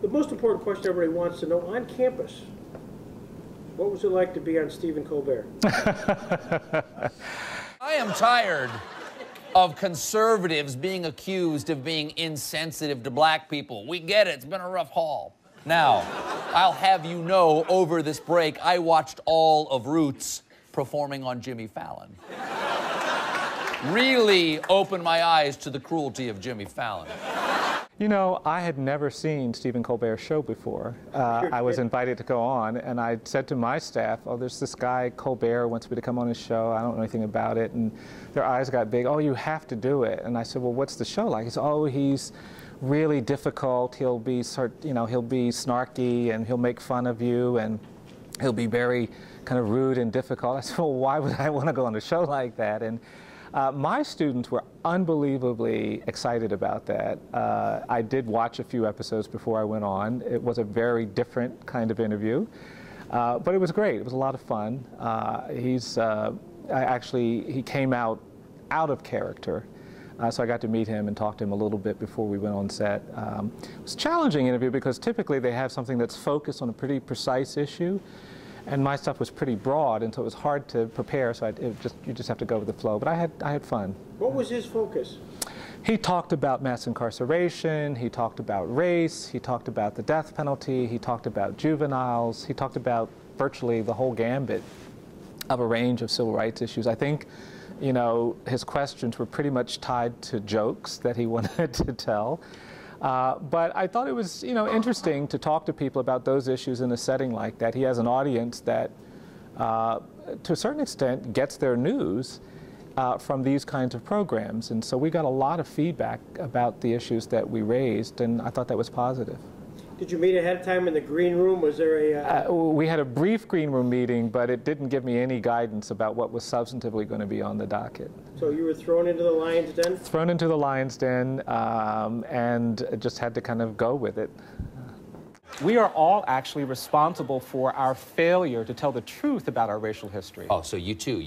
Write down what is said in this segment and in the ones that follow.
The most important question everybody wants to know, on campus, what was it like to be on Stephen Colbert? I am tired of conservatives being accused of being insensitive to black people. We get it. It's been a rough haul. Now, I'll have you know, over this break, I watched all of Roots performing on Jimmy Fallon. Really opened my eyes to the cruelty of Jimmy Fallon. You know, I had never seen Stephen Colbert's show before. I was invited to go on, and I said to my staff, oh, there's this guy, Colbert, wants me to come on his show. I don't know anything about it. And their eyes got big. Oh, you have to do it. And I said, well, what's the show like? He said, oh, he's really difficult. He'll be he'll be snarky, and he'll make fun of you, and he'll be very kind of rude and difficult. I said, well, why would I want to go on a show like that? And my students were unbelievably excited about that. I did watch a few episodes before I went on. It was a very different kind of interview, but it was great. It was a lot of fun. He came out of character, so I got to meet him and talk to him a little bit before we went on set. It was a challenging interview because typically they have something that's focused on a pretty precise issue. And my stuff was pretty broad, and so it was hard to prepare, so you just have to go with the flow. But I had fun. What was his focus? He talked about mass incarceration, he talked about race, he talked about the death penalty, he talked about juveniles, he talked about virtually the whole gambit of a range of civil rights issues. I think, you know, his questions were pretty much tied to jokes that he wanted to tell. But I thought it was, you know, interesting to talk to people about those issues in a setting like that. He has an audience that, to a certain extent, gets their news from these kinds of programs. And so we got a lot of feedback about the issues that we raised, and I thought that was positive. Did you meet ahead of time in the green room? Was there a... we had a brief green room meeting, but it didn't give me any guidance about what was substantively going to be on the docket. So you were thrown into the lion's den? Thrown into the lion's den, and just had to kind of go with it. We are all actually responsible for our failure to tell the truth about our racial history. Oh, so you too,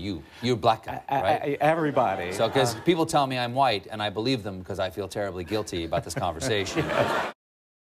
you're black guy, right? Everybody. So, because people tell me I'm white, and I believe them because I feel terribly guilty about this conversation.